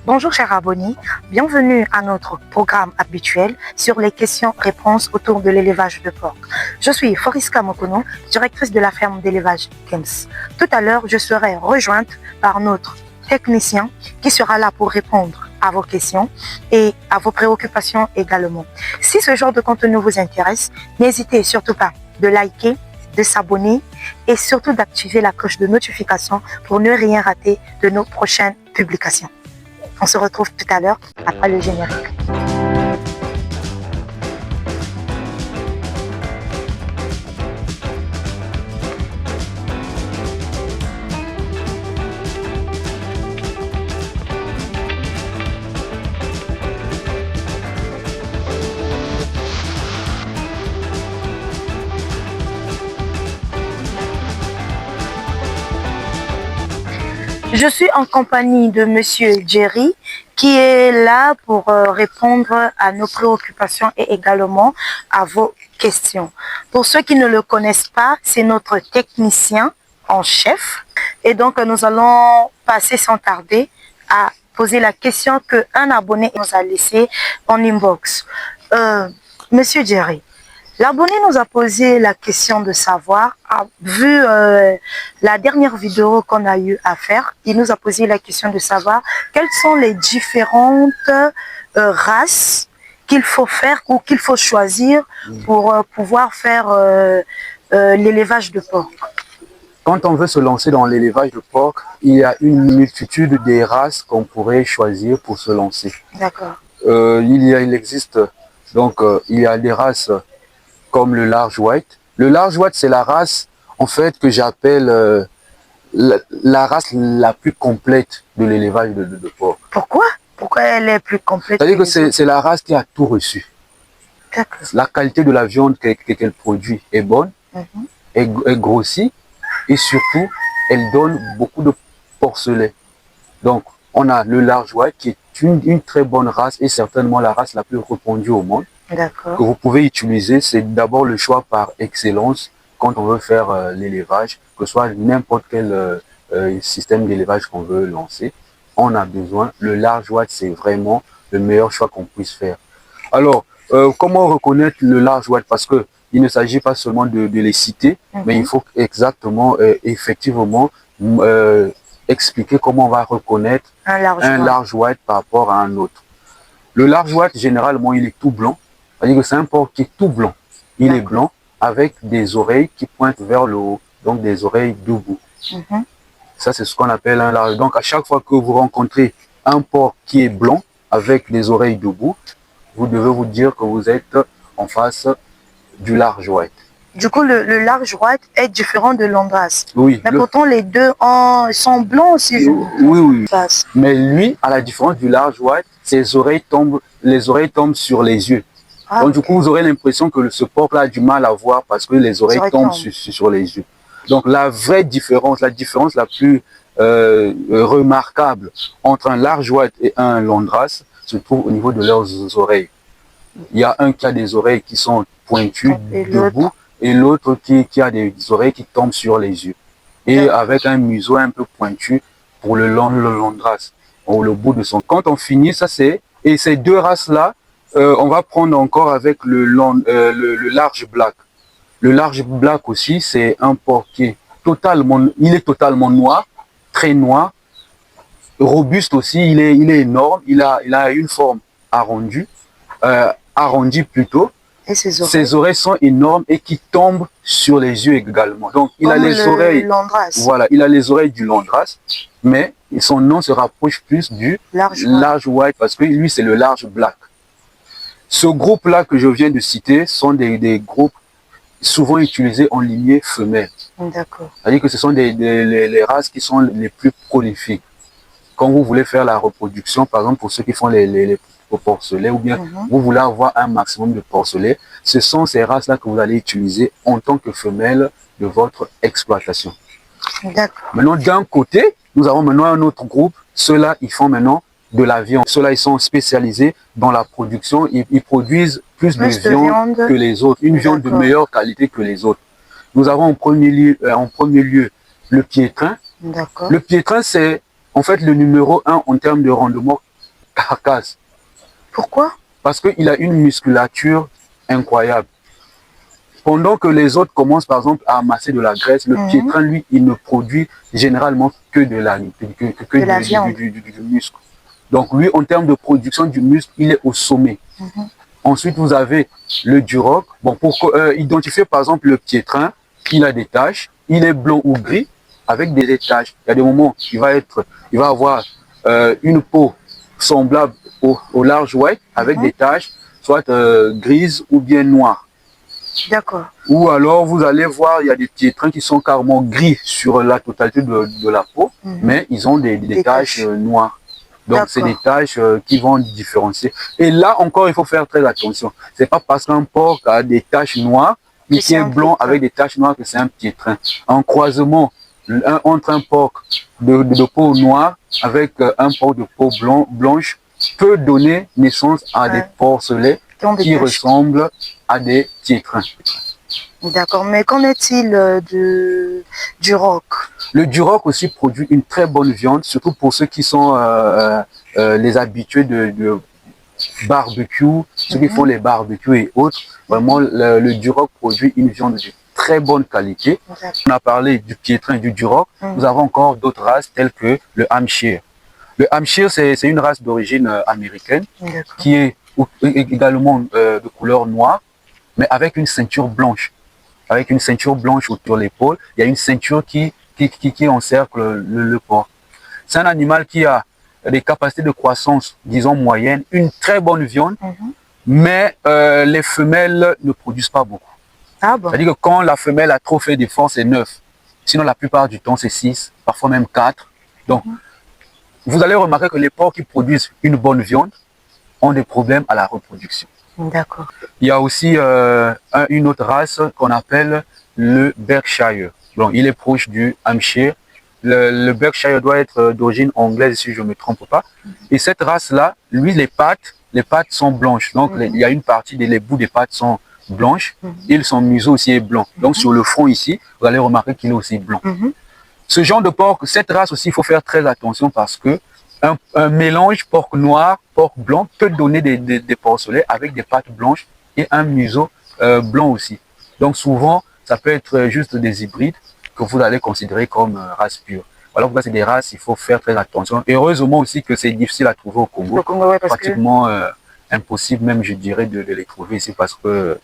Bonjour chers abonnés, bienvenue à notre programme habituel sur les questions-réponses autour de l'élevage de porc. Je suis Foriska Mokono, directrice de la ferme d'élevage Kems. Tout à l'heure, je serai rejointe par notre technicien qui sera là pour répondre à vos questions et à vos préoccupations également. Si ce genre de contenu vous intéresse, n'hésitez surtout pas de liker, de s'abonner et surtout d'activer la cloche de notification pour ne rien rater de nos prochaines publications. On se retrouve tout à l'heure après le générique. Je suis en compagnie de Monsieur Jerry qui est là pour répondre à nos préoccupations et également à vos questions. Pour ceux qui ne le connaissent pas, c'est notre technicien en chef. Et donc, nous allons passer sans tarder à poser la question qu'un abonné nous a laissée en inbox. Monsieur Jerry, l'abonné nous a posé la question de savoir, vu la dernière vidéo qu'on a eu à faire, il nous a posé la question de savoir quelles sont les différentes races qu'il faut faire ou qu'il faut choisir pour pouvoir faire l'élevage de porc. Quand on veut se lancer dans l'élevage de porc, il y a une multitude de races qu'on pourrait choisir pour se lancer. D'accord. Il existe, donc il y a des races comme le large white. Le large white, c'est la race, en fait, que j'appelle la race la plus complète de l'élevage de porc. Pourquoi? Pourquoi elle est plus complète? C'est-à-dire que c'est la race qui a tout reçu. La qualité de la viande qu'elle produit est bonne, est grossie, et surtout, elle donne beaucoup de porcelets. Donc, on a le large white qui est une très bonne race et certainement la race la plus répandue au monde. Que vous pouvez utiliser. C'est d'abord le choix par excellence quand on veut faire l'élevage, que ce soit n'importe quel système d'élevage qu'on veut lancer. On a besoin, le large white, c'est vraiment le meilleur choix qu'on puisse faire. Alors, comment reconnaître le large white? Parce que il ne s'agit pas seulement de les citer, mais il faut exactement, effectivement, expliquer comment on va reconnaître un large white par rapport à un autre. Le large white, généralement, il est tout blanc. C'est-à-dire que c'est un porc qui est tout blanc. Il est blanc avec des oreilles qui pointent vers le haut, donc des oreilles debout. Ça, c'est ce qu'on appelle un large. Donc, à chaque fois que vous rencontrez un porc qui est blanc avec des oreilles debout, vous devez vous dire que vous êtes en face du large white. Du coup, le large white est différent de l'Andras. Oui. Mais pourtant, les deux sont blancs aussi. Oui. Mais lui, à la différence du large white, ses oreilles tombent, les oreilles tombent sur les yeux. Donc, du coup, vous aurez l'impression que ce porc-là a du mal à voir parce que les oreilles tombent sur les yeux. Donc, la vraie différence, la différence la plus remarquable entre un large white et un Landrace se trouve au niveau de leurs oreilles. Il y a un qui a des oreilles qui sont pointues debout et l'autre qui a des oreilles qui tombent sur les yeux. Et avec un museau un peu pointu pour le Landrace, ou le bout de son. Quand on finit, ça c'est... Et ces deux races-là, on va prendre encore avec le large black. Le large black aussi, c'est un porc qui est totalement noir, très noir, robuste aussi, il est énorme, il a une forme arrondie, plutôt. Et ses oreilles sont énormes et qui tombent sur les yeux également. Donc il a les oreilles, voilà, il a les oreilles du Landrace, mais son nom se rapproche plus du large white parce que lui c'est le large black. Ce groupe-là que je viens de citer sont des groupes souvent utilisés en lignée femelle. D'accord. C'est-à-dire que ce sont les races qui sont les plus prolifiques. Quand vous voulez faire la reproduction, par exemple pour ceux qui font les porcelets, ou bien vous voulez avoir un maximum de porcelets, ce sont ces races-là que vous allez utiliser en tant que femelle de votre exploitation. D'accord. Maintenant, d'un côté, nous avons maintenant un autre groupe. Ceux-là, ils font maintenant de la viande. Ceux-là, ils sont spécialisés dans la production. Ils produisent plus de viande que les autres, une viande de meilleure qualité que les autres. Nous avons en premier lieu le piétrin. Le piétrin, c'est en fait le numéro 1 en termes de rendement carcasse. Pourquoi? Parce qu'il a une musculature incroyable. Pendant que les autres commencent par exemple à amasser de la graisse, le piétrin, lui, il ne produit généralement que de la viande, du muscle. Donc lui, en termes de production du muscle, il est au sommet. Ensuite, vous avez le duroc. Bon, pour identifier par exemple le piétrin, il a des taches, il est blanc ou gris avec des taches. Il y a des moments où il va avoir une peau semblable au large white avec des taches, soit grises ou bien noires. D'accord. Ou alors vous allez voir, il y a des piétrins qui sont carrément gris sur la totalité de la peau, mais ils ont des taches noires. Donc c'est des taches qui vont différencier. Et là encore, il faut faire très attention. C'est pas parce qu'un porc a des taches noires, mais qui est blanc avec des taches noires que c'est un piétrin. Un croisement entre un porc de peau noire avec un porc de peau blanche peut donner naissance à des porcelets qui ressemblent à des piétrins. D'accord, mais qu'en est-il du duroc? Le duroc aussi produit une très bonne viande, surtout pour ceux qui sont les habitués de barbecue, ceux qui font les barbecues et autres. Vraiment, le duroc produit une viande de très bonne qualité. On a parlé du piétrin et du duroc. Nous avons encore d'autres races telles que le Hampshire. Le Hampshire, c'est une race d'origine américaine qui est également de couleur noire, mais avec une ceinture blanche. Avec une ceinture blanche autour de l'épaule, il y a une ceinture qui encercle le porc. C'est un animal qui a des capacités de croissance, disons moyennes, une très bonne viande, mais les femelles ne produisent pas beaucoup. Ah bon? C'est-à-dire que quand la femelle a trop fait d'efforts, c'est 9. Sinon, la plupart du temps, c'est 6, parfois même 4. Donc, vous allez remarquer que les porcs qui produisent une bonne viande ont des problèmes à la reproduction. D'accord. Il y a aussi une autre race qu'on appelle le Berkshire. Bon, il est proche du Hampshire. Le Berkshire doit être d'origine anglaise, si je ne me trompe pas. Et cette race-là, lui, les pattes sont blanches. Donc, il y a une partie les bouts des pattes sont blanches et son museau aussi est blanc. Donc, sur le front ici, vous allez remarquer qu'il est aussi blanc. Ce genre de porc, cette race aussi, il faut faire très attention parce que un mélange porc noir, porc blanc peut donner des porcelets avec des pattes blanches et un museau blanc aussi. Donc souvent, ça peut être juste des hybrides que vous allez considérer comme race pure. Voilà pourquoi c'est des races, il faut faire très attention. Et heureusement aussi que c'est difficile à trouver au Congo. Au Congo, ouais, pratiquement impossible même, je dirais, de les trouver ici parce que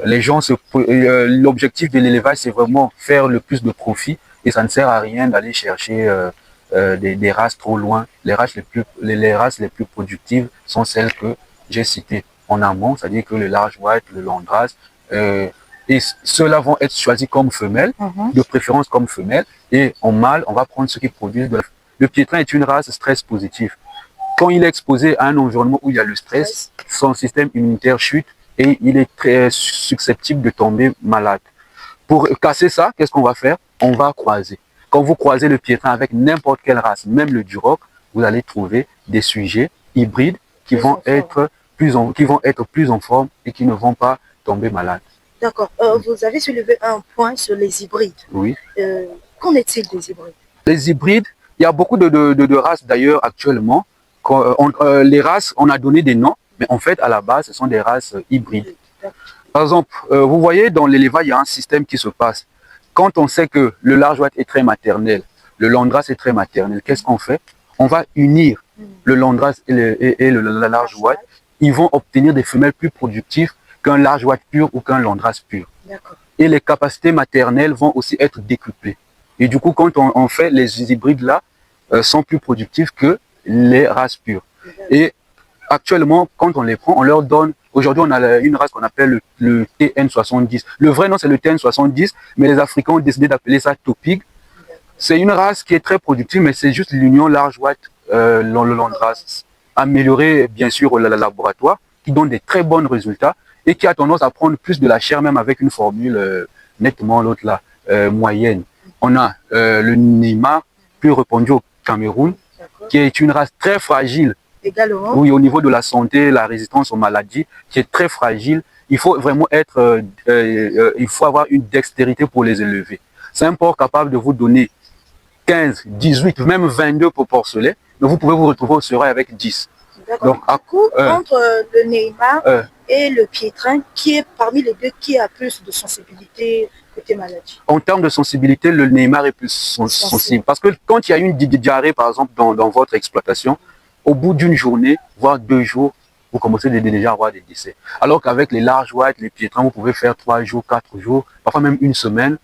les gens, l'objectif de l'élevage, c'est vraiment faire le plus de profit et ça ne sert à rien d'aller chercher des races trop loin. Les races les plus productives sont celles que j'ai citées en amont, c'est-à-dire que le large white, le landrace, et ceux-là vont être choisis comme femelles, de préférence comme femelles, et en mâle, on va prendre ceux qui produisent de la... Le piétrin est une race stress positive. Quand il est exposé à un environnement où il y a le stress, son système immunitaire chute et il est très susceptible de tomber malade. Pour casser ça, qu'est-ce qu'on va faire? On va croiser. Quand vous croisez le piétrin avec n'importe quelle race, même le duroc, vous allez trouver des sujets hybrides qui vont être plus en forme et qui ne vont pas tomber malades. D'accord. Vous avez soulevé un point sur les hybrides. Oui. Qu'en est-il des hybrides? Les hybrides, il y a beaucoup de races d'ailleurs actuellement. Les races, on a donné des noms, mais en fait, à la base, ce sont des races hybrides. Par exemple, vous voyez, dans l'élevage, il y a un système qui se passe. Quand on sait que le large white est très maternel, le landrace est très maternel, qu'est-ce qu'on fait? On va unir le landrace et le large white. Ils vont obtenir des femelles plus productives qu'un large white pur ou qu'un landrace pur. Et les capacités maternelles vont aussi être décuplées. Et du coup, quand on fait les hybrides là, sont plus productifs que les races pures. Et actuellement, quand on les prend, on leur donne... Aujourd'hui, on a une race qu'on appelle le TN70. Le vrai nom, c'est le TN70, mais les Africains ont décidé d'appeler ça Topig. C'est une race qui est très productive, mais c'est juste l'union large white, le landrace, améliorée bien sûr au laboratoire, qui donne des très bons résultats et qui a tendance à prendre plus de la chair, même avec une formule nettement l'autre là, moyenne. On a le Neymar, plus répandu au Cameroun, qui est une race très fragile. Également. Oui, au niveau de la santé, la résistance aux maladies, qui est très fragile. Il faut vraiment être, il faut avoir une dextérité pour les élever. C'est un porc capable de vous donner 15, 18, même 22 pour porcelet, mais vous pouvez vous retrouver au serail avec 10. Donc, du coup, entre le Neymar et le Pietrin, qui est parmi les deux qui a plus de sensibilité côté maladie? En termes de sensibilité, le Neymar est plus sensible. Parce que quand il y a une diarrhée, par exemple, dans votre exploitation, au bout d'une journée, voire 2 jours, vous commencez déjà à avoir des décès. Alors qu'avec les large white, les Pietrins, vous pouvez faire 3 jours, 4 jours, parfois même une semaine.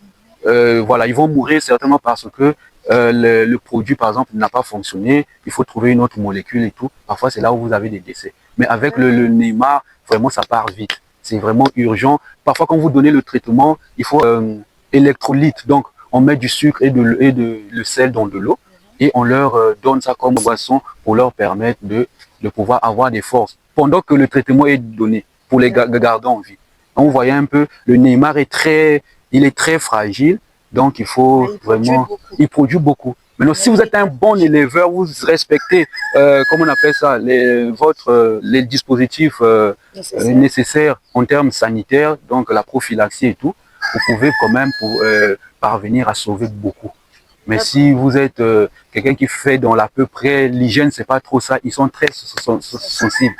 Voilà, ils vont mourir certainement parce que le produit, par exemple, n'a pas fonctionné. Il faut trouver une autre molécule et tout. Parfois, c'est là où vous avez des décès. Mais avec le Neymar, vraiment, ça part vite. C'est vraiment urgent. Parfois, quand vous donnez le traitement, il faut électrolyte. Donc, on met du sucre et le sel dans de l'eau et on leur donne ça comme boisson pour leur permettre de pouvoir avoir des forces pendant que le traitement est donné pour les garder en vie. Donc, vous voyez un peu, le Neymar est très fragile. Donc, il faut vraiment... Il produit beaucoup. Maintenant, si vous êtes un bon éleveur, vous respectez, comment on appelle ça, les dispositifs nécessaires en termes sanitaires, donc la prophylaxie et tout, vous pouvez quand même parvenir à sauver beaucoup. Mais si vous êtes quelqu'un qui fait dans l'à peu près l'hygiène, c'est pas trop ça, ils sont très sensibles.